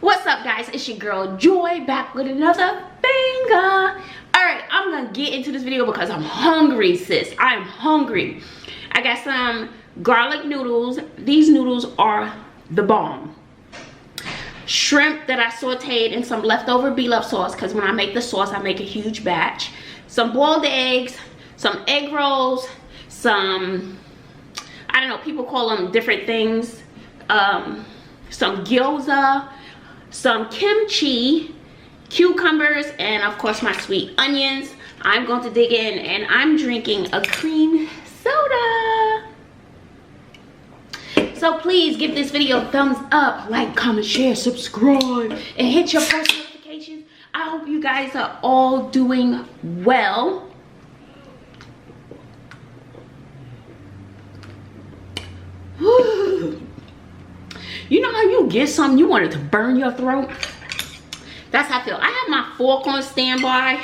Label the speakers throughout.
Speaker 1: What's up, guys? It's your girl Joy back with another banger. Alright, I'm gonna get into this video because I'm hungry, sis. I'm hungry. I got some garlic noodles. These noodles are the bomb. Shrimp that I sauteed in some leftover beef sauce, because when I make the sauce I make a huge batch. Some boiled eggs, some egg rolls, some, I don't know, people call them different things, some gyoza, some kimchi, cucumbers, and of course my sweet onions. I'm going to dig in and I'm drinking a cream soda. So please give this video a thumbs up, like, comment, share, subscribe, and hit your post notifications. I hope you guys are all doing well. Whew. You know how you get something, you want it to burn your throat? That's how I feel. I have my fork on standby.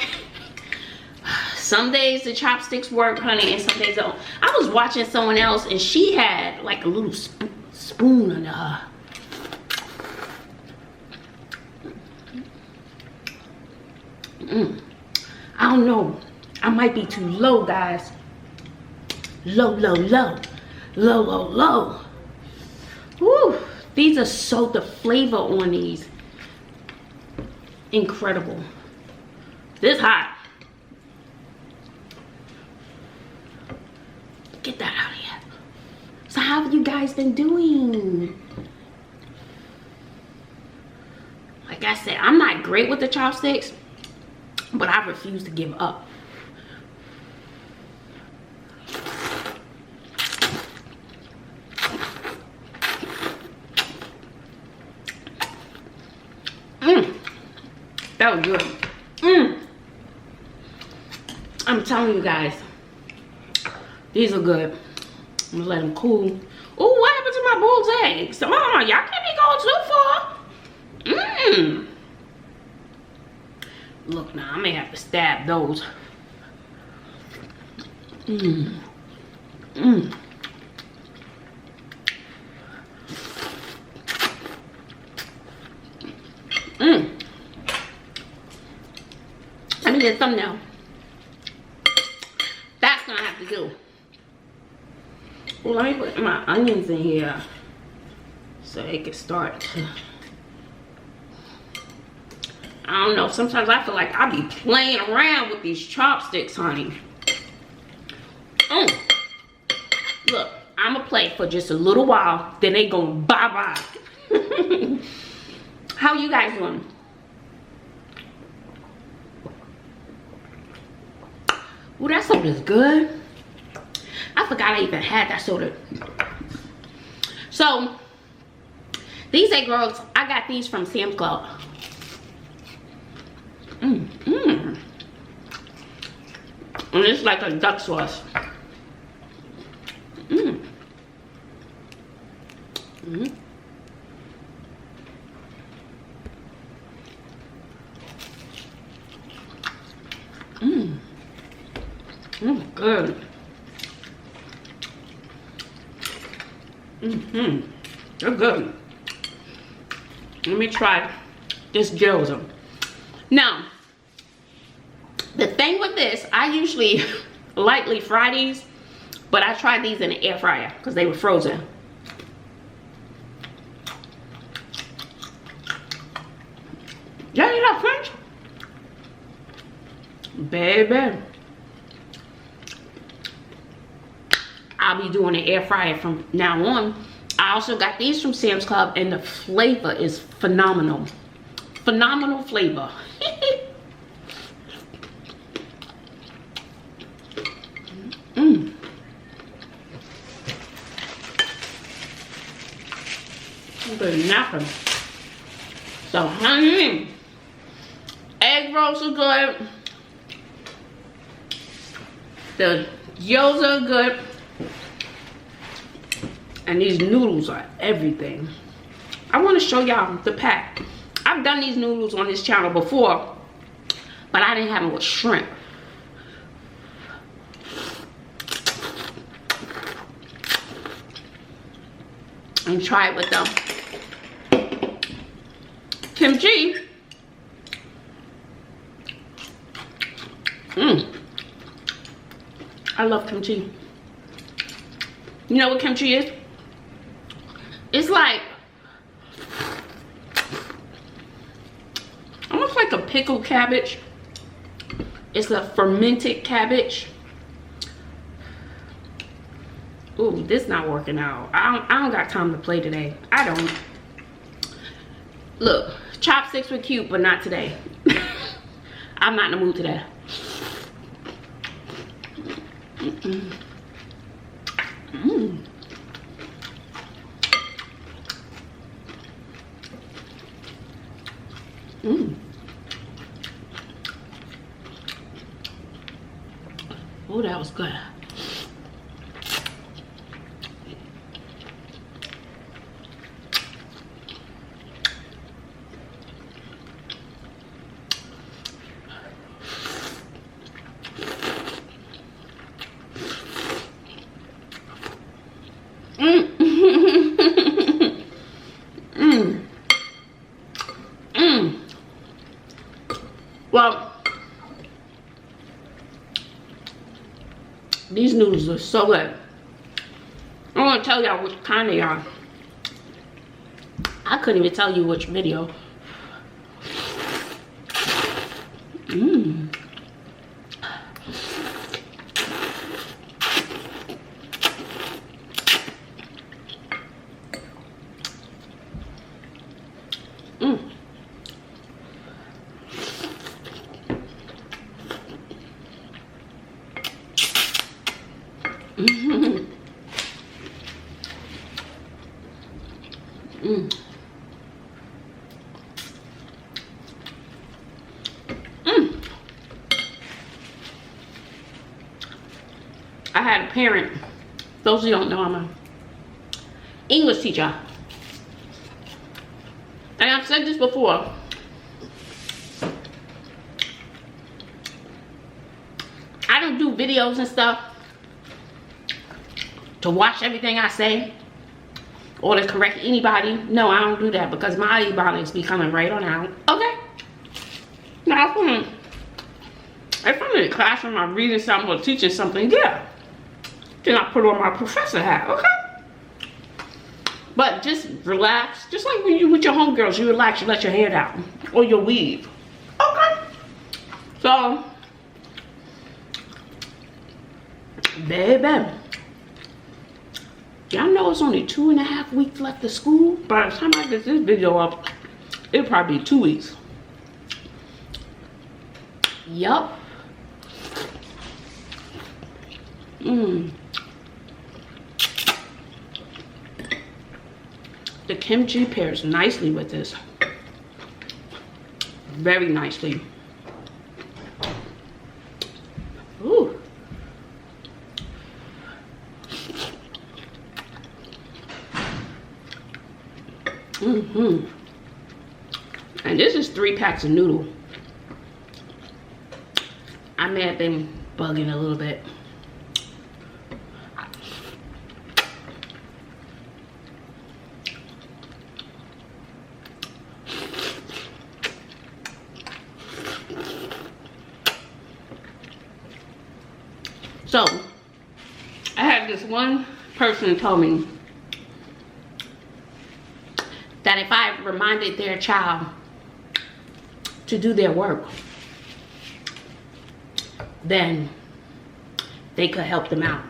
Speaker 1: Some days the chopsticks work, honey, and some days don't. I was watching someone else and she had like a little spoon under her. I don't know. I might be too low, guys. Low, low, low. Low, low, low. Woo. These are so, the flavor on these, incredible. This hot. Get that out of here. So how have you guys been doing? Like I said, I'm not great with the chopsticks, but I refuse to give up. That was good. I'm telling you guys, these are good. I'm gonna let them cool. Oh, what happened to my bull's eggs? Mama, y'all can't be going too far. Look, now I may have to stab those. Let me get a thumbnail. That's gonna have to do. Well, let me put my onions in here so they can start to, I don't know, sometimes I feel like I be playing around with these chopsticks, honey. Look, I'ma play for just a little while, then they gonna bye-bye. How you guys doing? Ooh, that soda is good. I forgot I even had that soda. So, these egg rolls, I got these from Sam's Club. And it's like a duck sauce. Good. They're good. Let me try this gyoza. Now, the thing with this, I usually lightly fry these, but I tried these in the air fryer because they were frozen. Yeah, you know French? Baby. I'll be doing an air fryer from now on. I also got these from Sam's Club and the flavor is phenomenal. Phenomenal flavor. Good napping. So honey, egg rolls are good. The gyoza are good. And these noodles are everything. I want to show y'all the pack. I've done these noodles on this channel before, but I didn't have them with shrimp. And try it with them kimchi. I love kimchi. You know what kimchi is? It's like almost like a pickled cabbage. It's a fermented cabbage. Ooh, this not working out. I don't got time to play today. I don't. Look, chopsticks were cute, but not today. I'm not in the mood today. Oh, that was good. Well, these noodles are so good. I'm gonna tell y'all which kind they are. I couldn't even tell you which video. I had a parent, those who don't know, I'm an English teacher. And I've said this before. I don't do videos and stuff to watch everything I say or to correct anybody. No, I don't do that because my ebonics be coming right on out. Okay? Now, if I'm in a classroom, I'm reading something or teaching something, yeah. Then I put on my professor hat, okay? But just relax. Just like when you with your homegirls, you relax, you let your hair down. Or your weave. Okay? So, baby. Y'all know it's only 2.5 weeks left of school. By the time I get this video up, it'll probably be 2 weeks. Yup. The kimchi pairs nicely with this. Very nicely. Ooh. And this is 3 packs of noodle. I may have been bugging a little bit. So, I had this one person tell me that if I reminded their child to do their work, then they could help them out.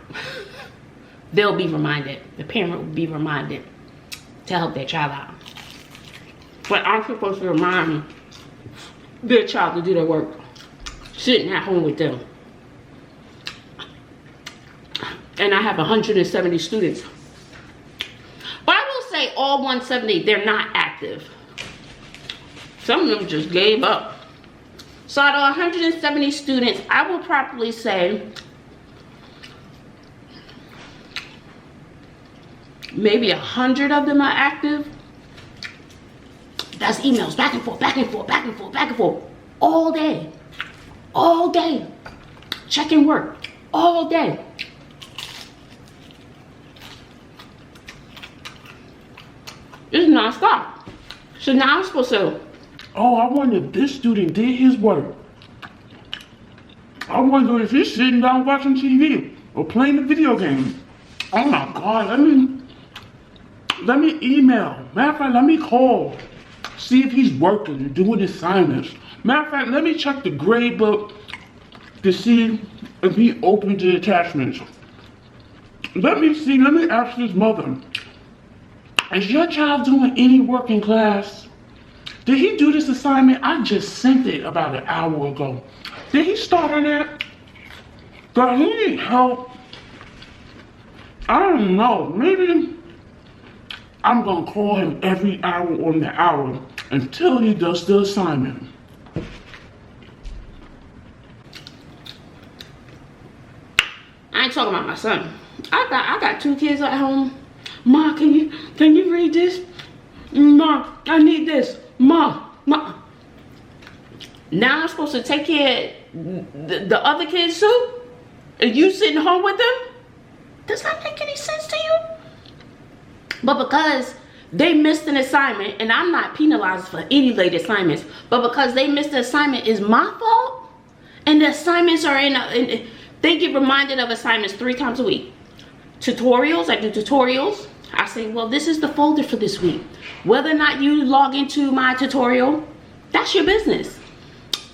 Speaker 1: They'll be reminded, the parent will be reminded to help their child out. But I'm supposed to remind their child to do their work, sitting at home with them. And I have 170 students. But I will say all 170, they're not active. Some of them just gave up. So out of 170 students, I will probably say maybe 100 of them are active. That's emails back and forth, back and forth, back and forth, back and forth. All day. All day. Checking work. All day. It's non-stop. So now I'm supposed to
Speaker 2: Oh, I wonder if this student did his work. I wonder if he's sitting down watching TV or playing a video game. Oh my God, let me email. Matter of fact, let me call. See if he's working and doing assignments. Matter of fact, let me check the grade book to see if he opened the attachments. Let me see, let me ask his mother. Is your child doing any work in class? Did he do this assignment? I just sent it about an hour ago. Did he start on that? Does he need help? I don't know. Maybe I'm gonna call him every hour on the hour until he does the assignment.
Speaker 1: I ain't talking about my son. I got 2 kids at home. Ma, can you read this? Ma, I need this. Ma. Now I'm supposed to take care of the other kids too? And you sitting home with them? Does that make any sense to you? But because they missed an assignment, and I'm not penalized for any late assignments, but because they missed the assignment is my fault, and the assignments are they get reminded of assignments 3 times a week. Tutorials, I do tutorials. I say, well, this is the folder for this week. Whether or not you log into my tutorial, that's your business.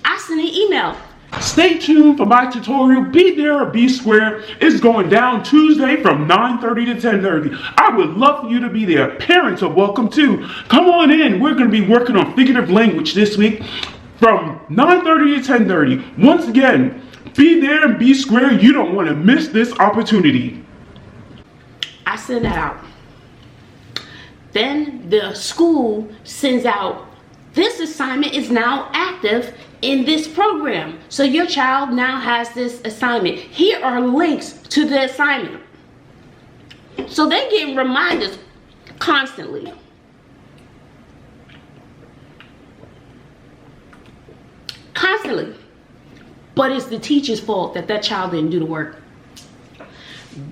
Speaker 1: I send an email.
Speaker 2: Stay tuned for my tutorial, Be There or Be Square. It's going down Tuesday from 9:30 to 10:30. I would love for you to be there. Parents are welcome too. Come on in. We're going to be working on figurative language this week from 9:30 to 10:30. Once again, be there and be square. You don't want to miss this opportunity.
Speaker 1: I send that out. Then the school sends out, this assignment is now active in this program. So your child now has this assignment. Here are links to the assignment. So they get reminders constantly. Constantly. But it's the teacher's fault that that child didn't do the work.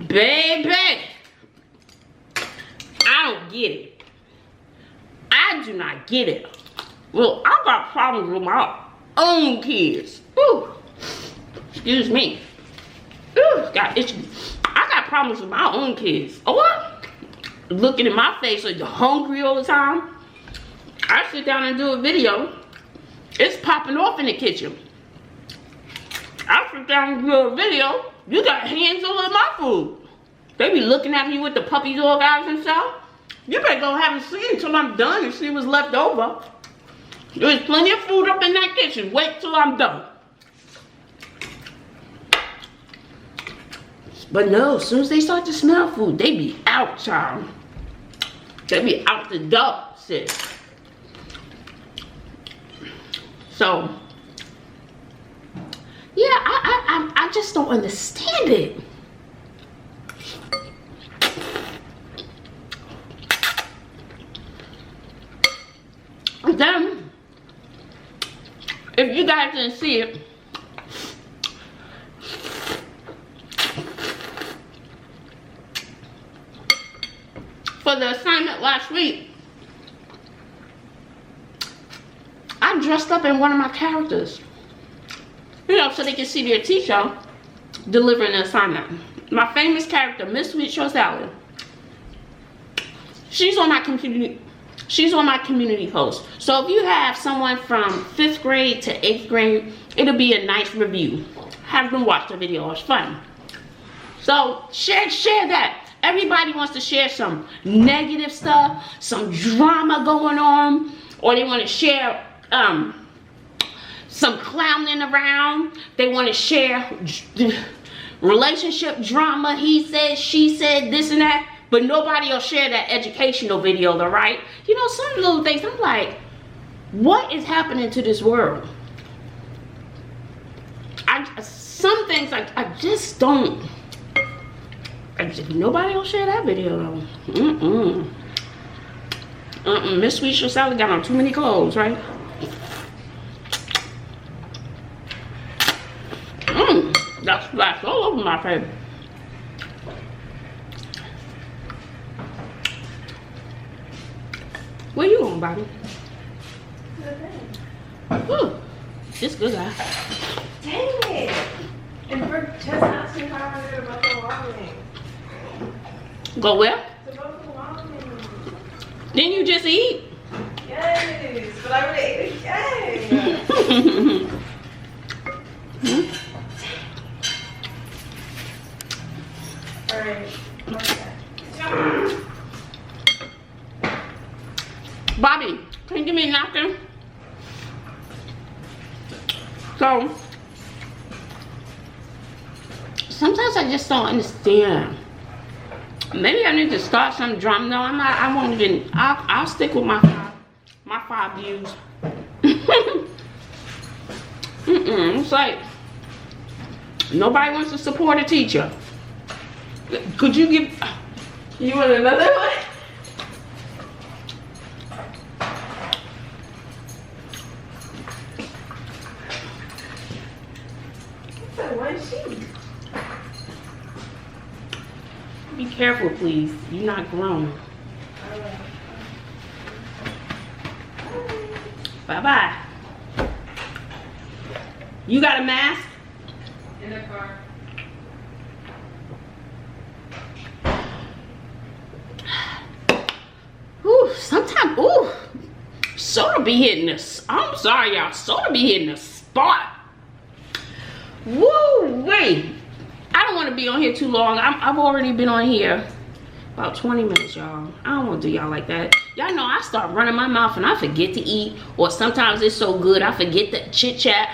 Speaker 1: Baby, I don't get it. I do not get it. Well, I got problems with my own kids. Ooh, excuse me. Ooh, got itchy. I got problems with my own kids. Oh, what? Looking in my face like you're hungry all the time. I sit down and do a video. It's popping off in the kitchen. I sit down and do a video. You got hands all over my food. They be looking at me with the puppy dog eyes and stuff. You better go have a seat until I'm done and see what's left over. There's plenty of food up in that kitchen. Wait till I'm done. But no, as soon as they start to smell food, they be out, child. They be out the door, sis. So, yeah, I just don't understand it. Then, if you guys didn't see it, for the assignment last week, I dressed up in one of my characters. You know, so they can see their teacher delivering the assignment. My famous character, Miss Sweet Short Salad. She's on my community post. So if you have someone from 5th grade to 8th grade, it'll be a nice review. Have them watch the video, it's fun. So share that. Everybody wants to share some negative stuff, some drama going on, or they want to share some clowning around. They want to share relationship drama, he said, she said, this and that. But nobody will share that educational video though, right? You know, some little things, I'm like, what is happening to this world? Some things I just don't. Nobody will share that video though. Miss Sweet Short Salad got on too many clothes, right? That splashed all over my face. Where you going, Bobby?
Speaker 3: the thing.
Speaker 1: Ooh, this good guy.
Speaker 3: Dang it! And we're just asking how I did about the ramen.
Speaker 1: Go where?
Speaker 3: It's about the ramen.
Speaker 1: Didn't you just eat?
Speaker 3: Yes, but I would have ate it again. Alright.
Speaker 1: Bobby, can you give me a napkin? So, sometimes I just don't understand. Maybe I need to start some drama. No, I'm not. I won't even. I'll stick with my five views. It's like nobody wants to support a teacher. Could you give?
Speaker 3: You want another one? It's a one sheet.
Speaker 1: Be careful, please. You're not grown. Bye-bye. You got a mask?
Speaker 3: In the car.
Speaker 1: Ooh, sometimes, ooh, soda be hitting this. I'm sorry, y'all. Soda be hitting the spot. Woo, wait. I don't want to be on here too long. I've already been on here about 20 minutes, y'all. I don't want to do y'all like that. Y'all know I start running my mouth and I forget to eat. Or sometimes it's so good I forget to chit chat.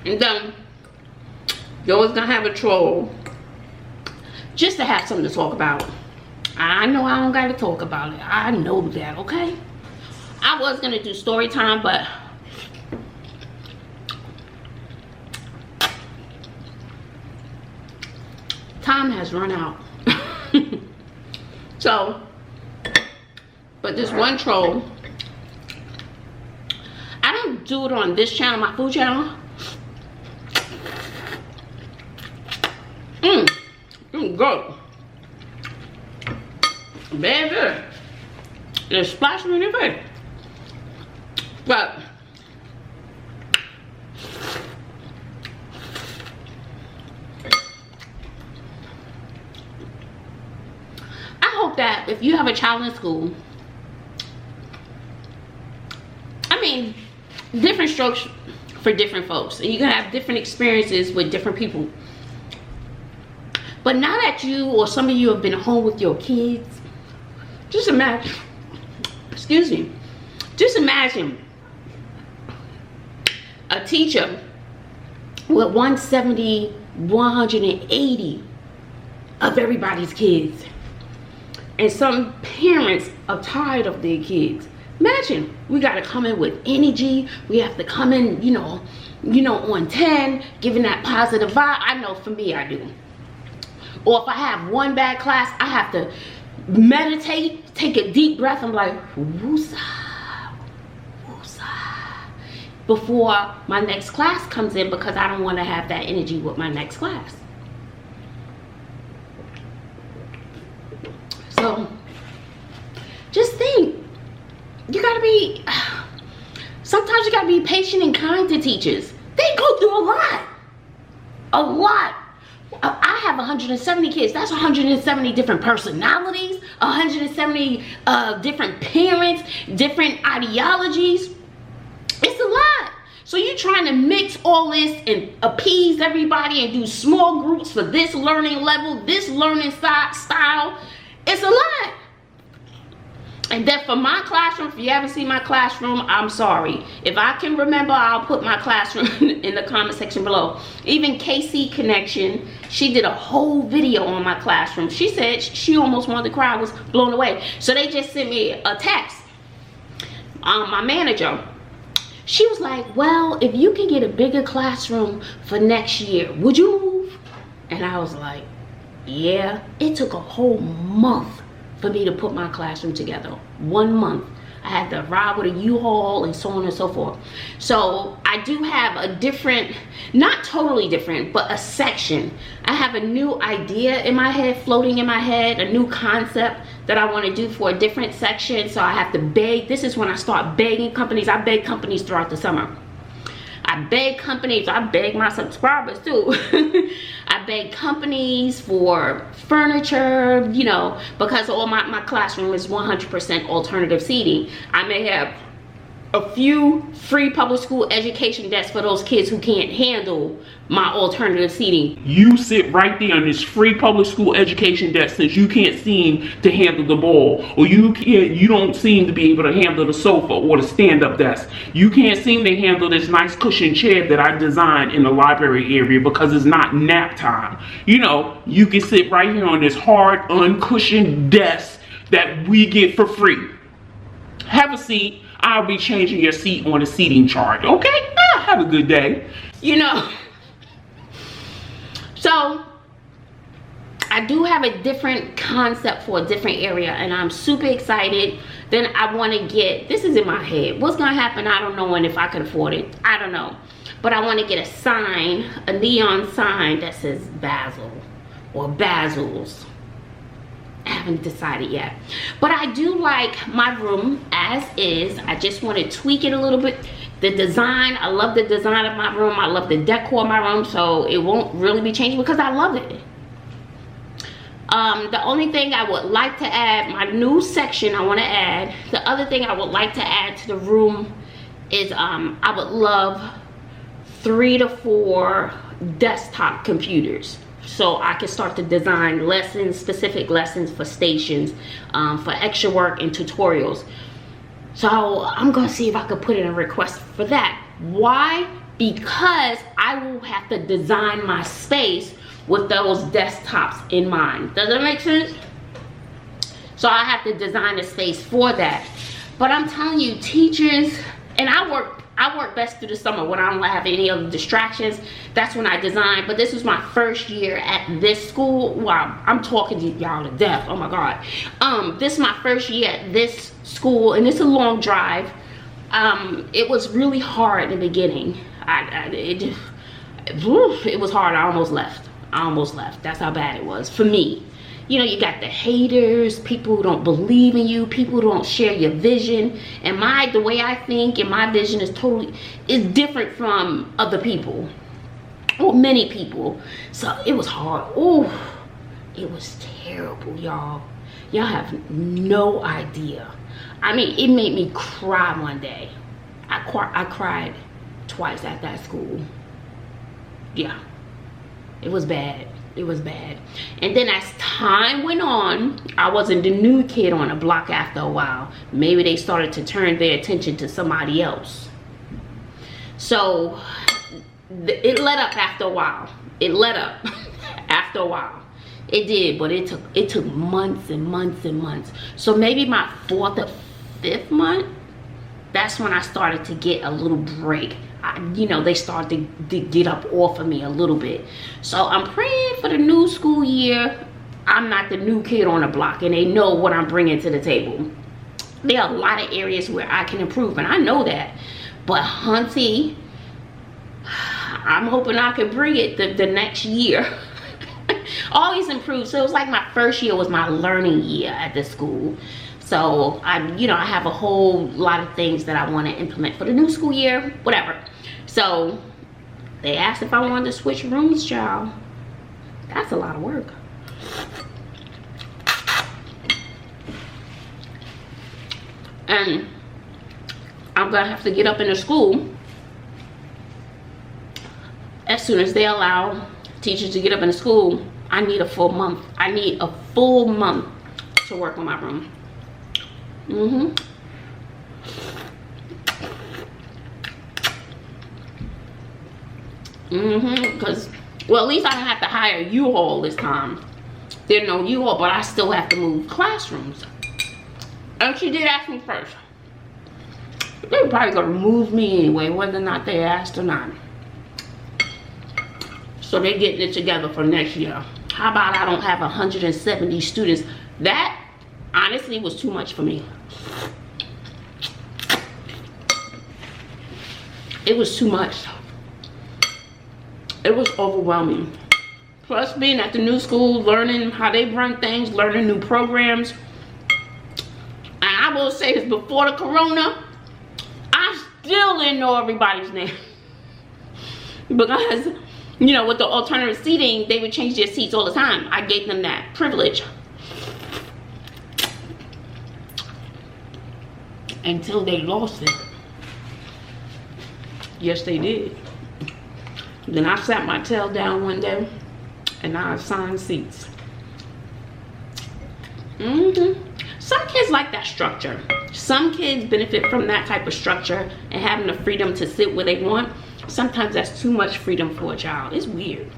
Speaker 1: And then you're always gonna have a troll just to have something to talk about. I know I don't gotta talk about it. I know that, okay? I was gonna do story time, but time has run out. So, but this one troll, I don't do it on this channel, my food channel. Good. Very good. It's spicy really good. But I hope that if you have a child in school, I mean, different strokes for different folks, and you're gonna have different experiences with different people. But now that you or some of you have been home with your kids, just imagine, excuse me, just imagine a teacher with 170, 180 of everybody's kids. And some parents are tired of their kids. Imagine, we gotta come in with energy. We have to come in, you know, on 10, giving that positive vibe. I know for me, I do. Or if I have one bad class, I have to meditate, take a deep breath. I'm like, woosah, woosah, before my next class comes in, because I don't want to have that energy with my next class. So, just think, you gotta be, sometimes you gotta be patient and kind to teachers. They go through a lot. A lot. I have 170 kids. That's 170 different personalities, 170 different parents, different ideologies. It's a lot. So you're trying to mix all this and appease everybody and do small groups for this learning level, this learning style. It's a lot. And then for my classroom, if you haven't seen my classroom, I'm sorry. If I can remember, I'll put my classroom in the comment section below. Even KC Connection, she did a whole video on my classroom. She said she almost wanted to cry, was blown away. So they just sent me a text. My manager, she was like, well, if you can get a bigger classroom for next year, would you move? And I was like, yeah. It took a whole month for me to put my classroom together. 1 month. I had to ride with a U-Haul and so on and so forth. So I do have a different, not totally different, but a section. I have a new idea in my head, floating in my head, a new concept that I want to do for a different section. So I have to beg. This is when I start begging companies. I beg companies throughout the summer. I beg companies, I beg my subscribers too. I beg companies for furniture, you know, because all my classroom is 100% alternative seating. I may have a few free public school education desks for those kids who can't handle my alternative seating.
Speaker 2: You sit right there on this free public school education desk since you can't seem to handle the ball, or you don't seem to be able to handle the sofa or the stand-up desk. You can't seem to handle this nice cushion chair that I designed in the library area because it's not nap time. You know, you can sit right here on this hard, uncushioned desk that we get for free. Have a seat. I'll be changing your seat on the seating chart, okay? Have a good day.
Speaker 1: You know, so I do have a different concept for a different area, and I'm super excited. Then I want to get, this is in my head, what's gonna happen, I don't know, and if I can afford it, I don't know. But I want to get a sign, a neon sign that says Bazzle or Bazzles. I haven't decided yet, but I do like my room as is. I just want to tweak it a little bit. The design, I love the design of my room. I love the decor of my room, so it won't really be changing because I love it. The only thing I would like to add, my new section I want to add, the other thing I would like to add to the room is I would love 3 to 4 desktop computers. So I can start to design lessons, specific lessons for stations, for extra work and tutorials. So I'm gonna see if I could put in a request for that. Why? Because I will have to design my space with those desktops in mind. Does that make sense? So I have to design a space for that. But I'm telling you, teachers, and I work best through the summer when I don't have any other distractions. That's when I design. But this was my first year at this school. Wow, I'm talking to y'all to death. Oh my God. This is my first year at this school, and it's a long drive. It was really hard in the beginning. It was hard. I almost left. That's how bad it was for me. You know, you got the haters, people who don't believe in you, people who don't share your vision. And the way I think and my vision is different from other people, or many people. So it was hard. Oh, it was terrible, y'all. Y'all have no idea. I mean, it made me cry one day. I cried twice at that school. Yeah, it was bad. It was bad. And then as time went on, I wasn't the new kid on the block after a while. Maybe they started to turn their attention to somebody else. So it let up after a while. It let up after a while. It did, but it took months and months and months. So maybe my 4th or 5th month, that's when I started to get a little break. You know, they started to get up off of me a little bit. So I'm praying for the new school year. I'm not the new kid on the block, and they know what I'm bringing to the table. There are a lot of areas where I can improve, and I know that. But Hunty, I'm hoping I can bring it the next year. Always improve. So it was like my first year was my learning year at the school. So I have a whole lot of things that I want to implement for the new school year, whatever. So they asked if I wanted to switch rooms, y'all. That's a lot of work. And I'm gonna have to get up in the school as soon as they allow teachers to get up in the school. I need a full month. I need a full month to work on my room. Because, well, at least I don't have to hire a U-Haul this time. There's no U-Haul, but I still have to move classrooms. And she did ask me first. They were probably gonna move me anyway, whether or not they asked or not. So they're getting it together for next year. How about I don't have 170 students? That honestly was too much for me. it was too much. It was overwhelming. Plus being at the new school, learning how they run things, learning new programs. And I will say this, before the corona, I still didn't know everybody's name. Because, you know, with the alternative seating, they would change their seats all the time. I gave them that privilege. Until they lost it. Yes, they did. Then I sat my tail down one day and I assigned seats. Some kids like that structure. Some kids benefit from that type of structure and having the freedom to sit where they want. Sometimes that's too much freedom for a child. It's weird.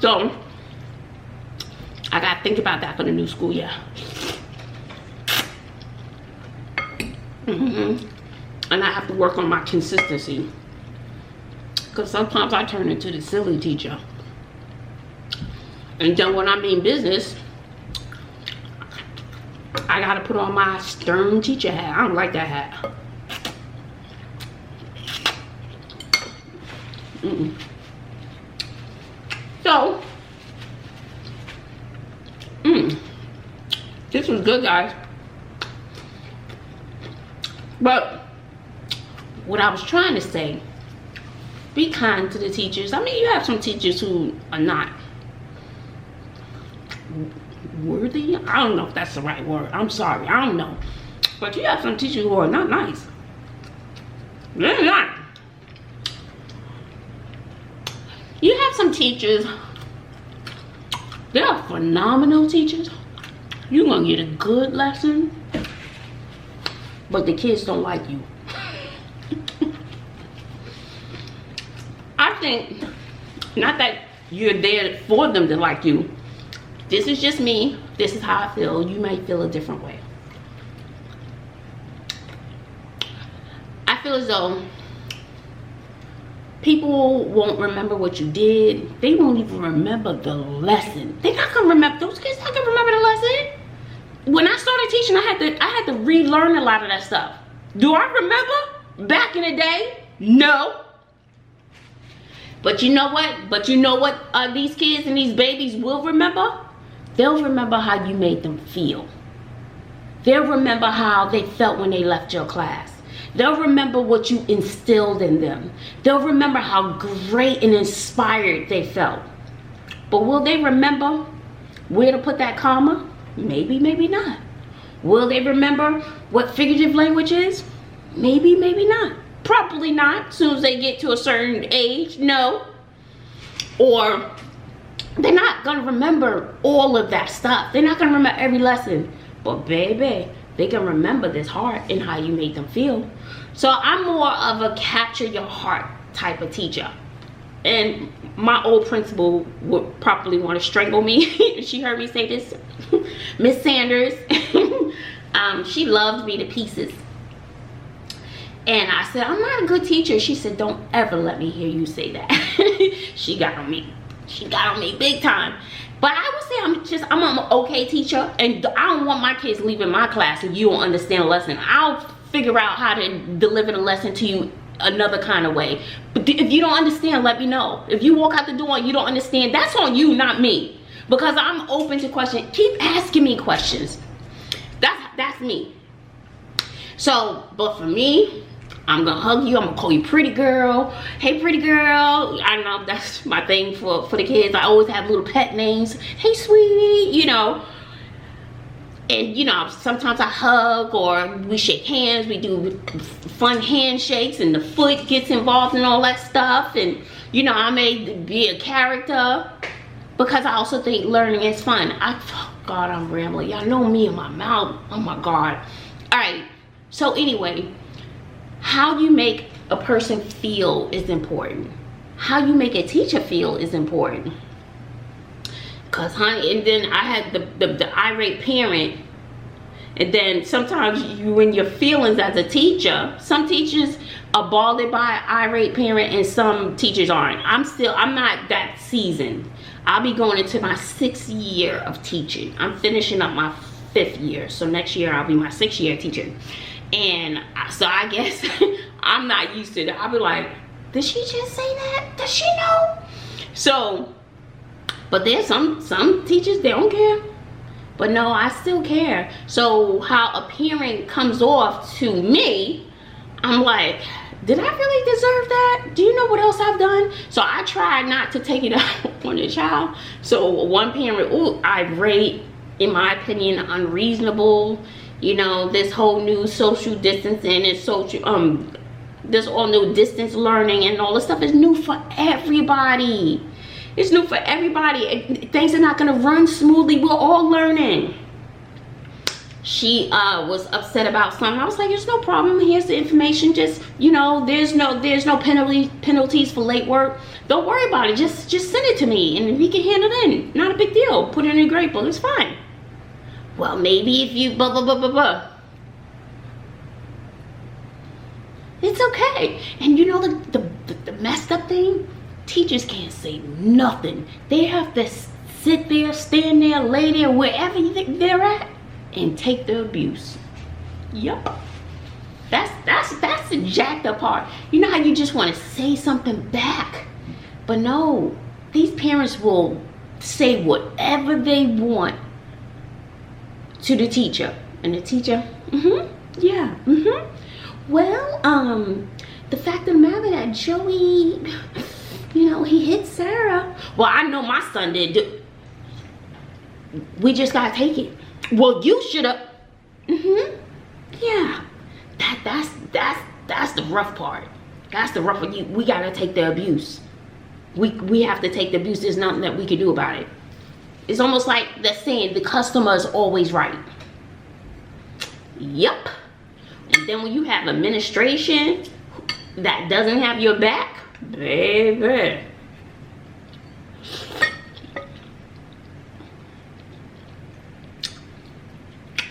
Speaker 1: So I gotta think about that for the new school year. And I have to work on my consistency, because sometimes I turn into the silly teacher. And then when I mean business, I gotta put on my stern teacher hat. I don't like that hat. So this was good, guys. But what I was trying to say, be kind to the teachers. I mean, you have some teachers who are not worthy. I don't know if that's the right word. I'm sorry, I don't know. But you have some teachers who are not nice. They're not. You have some teachers, they are phenomenal teachers. You're gonna get a good lesson, but the kids don't like you. I think, not that you're there for them to like you. This is just me. This is how I feel. You might feel a different way. I feel as though people won't remember what you did. They won't even remember the lesson. They're not gonna remember. Those kids not gonna remember the lesson. When I started teaching, I had to relearn a lot of that stuff. Do I remember back in the day? No. But you know what? These kids and these babies will remember? They'll remember how you made them feel. They'll remember how they felt when they left your class. They'll remember what you instilled in them. They'll remember how great and inspired they felt. But will they remember where to put that comma? Maybe, maybe not. Will they remember what figurative language is? Maybe, maybe not. Probably not. As soon as they get to a certain age, no. Or they're not gonna remember all of that stuff. They're not gonna remember every lesson. But baby, they can remember this heart and how you made them feel. So I'm more of a capture your heart type of teacher. And my old principal would probably want to strangle me if she heard me say this. Miss Sanders, she loved me to pieces. And I said, I'm not a good teacher. She said, don't ever let me hear you say that. She got on me. She got on me big time. But I would say I'm an okay teacher, and I don't want my kids leaving my class if you don't understand a lesson. I'll figure out how to deliver the lesson to you another kind of way. But if you don't understand, let me know. If you walk out the door and you don't understand, that's on you, not me. Because I'm open to questions. Keep asking me questions. That's me. So, but for me, I'm gonna hug you. I'm gonna call you pretty girl. Hey, pretty girl. I know that's my thing for the kids. I always have little pet names. Hey, sweetie, you know. And, you know, sometimes I hug or we shake hands. We do fun handshakes and the foot gets involved in all that stuff. And, you know, I may be a character because I also think learning is fun. Oh, God, I'm rambling. Y'all know me and my mouth. Oh, my God. All right. So, anyway, how you make a person feel is important. How you make a teacher feel is important. Cause honey, and then I had the irate parent, and then sometimes you in your feelings as a teacher. Some teachers are bothered by an irate parent, and some teachers aren't. I'm not that seasoned. I'll be going into my 6th year of teaching. I'm finishing up my 5th year, so next year I'll be my 6th year teaching. And so I guess I'm not used to that. I'll be like, did she just say that? Does she know? So, but there's some teachers, they don't care. But no, I still care. So how a parent comes off to me, I'm like, did I really deserve that? Do you know what else I've done? So I try not to take it out on the child. So one parent, ooh, irate, in my opinion, unreasonable. You know, this whole new social distancing and social, this all new distance learning and all this stuff is new for everybody. It's new for everybody. Things are not gonna run smoothly. We're all learning. She was upset about something. I was like, there's no problem. Here's the information. Just, you know, there's no penalties for late work. Don't worry about it. Just send it to me and we can handle it in. Not a big deal. Put it in a grade book. It's fine. Well, maybe if you blah blah blah blah blah. It's okay. And you know the messed up thing? Teachers can't say nothing. They have to sit there, stand there, lay there, wherever they're at, and take the abuse. Yup. That's the jacked up part. You know how you just want to say something back? But no, these parents will say whatever they want to the teacher. And the teacher, yeah, well, the fact of the matter that Joey, you know, he hit Sarah. Well, I know my son did. We just gotta take it. Well, you should have. Yeah. That's the rough part. That's the rough part. We gotta take the abuse. We have to take the abuse. There's nothing that we can do about it. It's almost like the saying, the customer is always right. Yep. And then when you have administration that doesn't have your back, baby.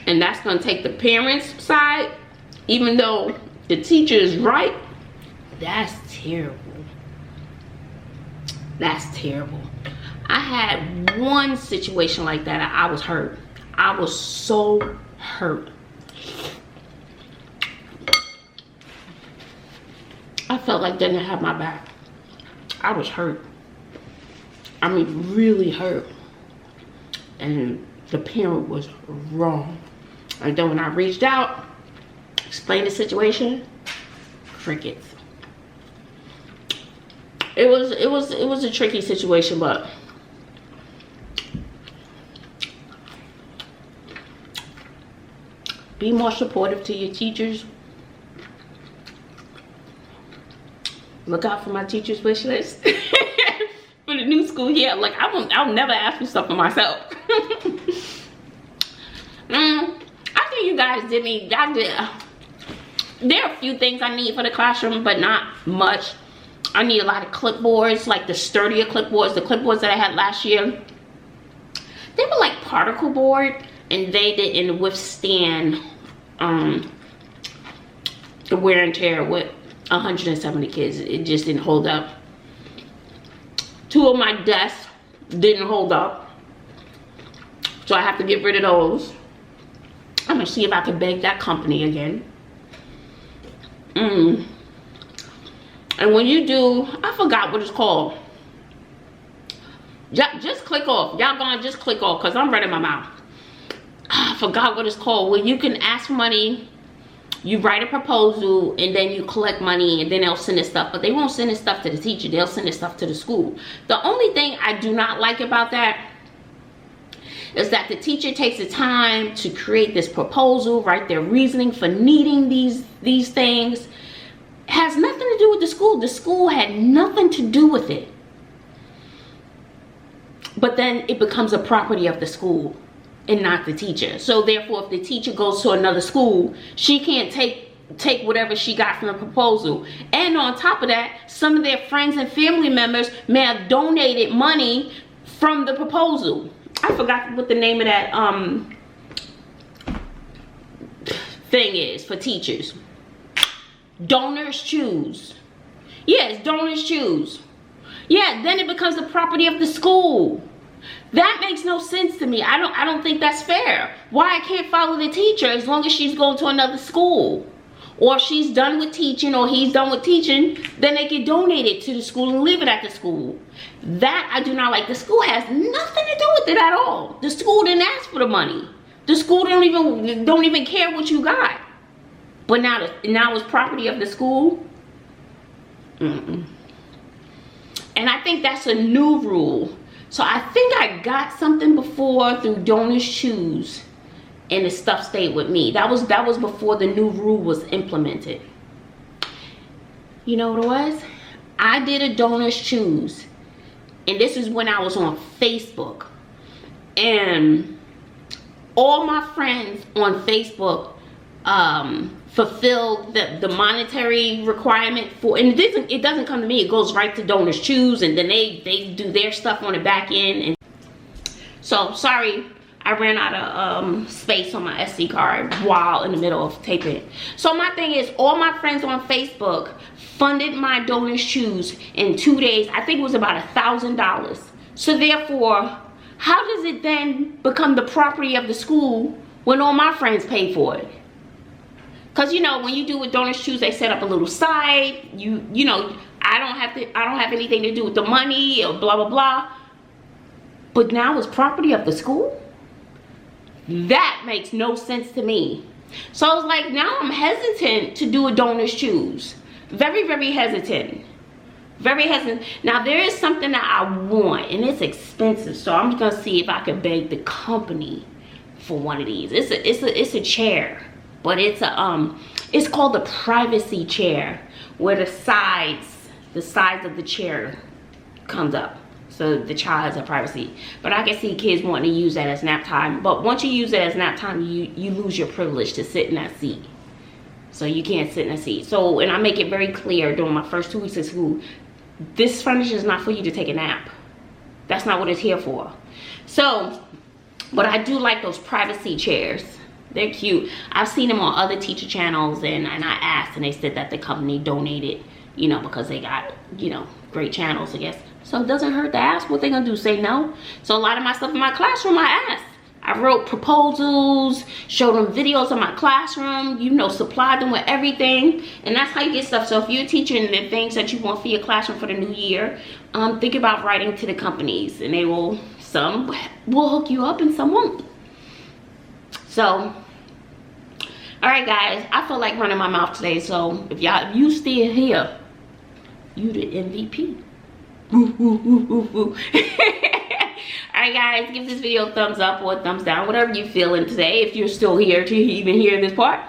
Speaker 1: And that's gonna take the parents' side, even though the teacher is right. That's terrible. That's terrible. I had one situation like that. I was hurt. I was so hurt. I felt like they didn't have my back. I was hurt. I mean, really hurt. And the parent was wrong. And then when I reached out, explained the situation, crickets. It was a tricky situation, but be more supportive to your teachers. Look out for my teacher's wish list for the new school year. Like I'll never ask for stuff for myself. I think you guys did me. Y'all did. There are a few things I need for the classroom, but not much. I need a lot of clipboards, like the sturdier clipboards. The clipboards that I had last year, they were like particle board, and they didn't withstand the wear and tear with 170 kids. It just didn't hold up. 2 of my desks didn't hold up, so I have to get rid of those. I'm gonna see if I can beg that company again. And when you do, I forgot what it's called. Just click off. Y'all gonna just click off, because I'm running my mouth. I forgot what it's called. Where you can ask for money, you write a proposal, and then you collect money, and then they'll send this stuff. But they won't send this stuff to the teacher. They'll send this stuff to the school. The only thing I do not like about that is that the teacher takes the time to create this proposal, write their reasoning for needing these things. It has nothing to do with the school. The school had nothing to do with it. But then it becomes a property of the school and not the teacher. So therefore, if the teacher goes to another school, she can't take whatever she got from the proposal. And on top of that, some of their friends and family members may have donated money from the proposal. I forgot what the name of that thing is for teachers. Donors choose. Yes, donors choose. Yeah, then it becomes the property of the school. That makes no sense to me. I don't think that's fair. Why I can't follow the teacher as long as she's going to another school? Or if she's done with teaching or he's done with teaching, then they can donate it to the school and leave it at the school. That I do not like. The school has nothing to do with it at all. The school didn't ask for the money. The school don't even care what you got. But now it's property of the school. And I think that's a new rule. So I think I got something before through Donors Choose, and the stuff stayed with me. That was before the new rule was implemented. You know what it was? I did a Donors Choose, and this is when I was on Facebook, and all my friends on Facebook fulfilled the monetary requirement for, and it doesn't come to me, it goes right to Donors Choose, and then they do their stuff on the back end. And so sorry, I ran out of space on my SD card while in the middle of taping. So my thing is, all my friends on Facebook funded my Donors Choose in 2 days. I think it was about $1,000. So therefore, how does it then become the property of the school when all my friends pay for it? Because, you know, when you do with Donors Choose, they set up a little site. You know, I don't have anything to do with the money or blah blah blah. But now it's property of the school? That makes no sense to me. So I was like, now I'm hesitant to do a Donors Choose. Very, very hesitant. Very hesitant. Now there is something that I want, and it's expensive. So I'm gonna see if I can beg the company for one of these. It's a chair. But it's called the privacy chair, where the sides of the chair comes up, so the child has a privacy. But I can see kids wanting to use that as nap time. But once you use it as nap time, you lose your privilege to sit in that seat. So you can't sit in a seat. So, and I make it very clear during my first 2 weeks of school, this furniture is not for you to take a nap. That's not what it's here for. So, but I do like those privacy chairs. They're cute. I've seen them on other teacher channels, and I asked, and they said that the company donated, you know, because they got, you know, great channels, I guess. So it doesn't hurt to ask. What they gonna do, say no? So a lot of my stuff in my classroom, I asked. I wrote proposals, showed them videos of my classroom, you know, supplied them with everything. And that's how you get stuff. So if you're teaching the things that you want for your classroom for the new year, think about writing to the companies, and they will, some will hook you up and some won't. So, all right, guys, I feel like running my mouth today. So if you still here, you the MVP. Woo, woo, woo, woo, woo. All right, guys, give this video a thumbs up or a thumbs down, whatever you're feeling today, if you're still here to even hear this part.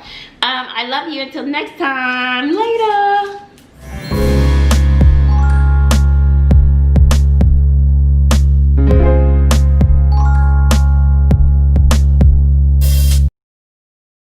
Speaker 1: I love you. Until next time. Later.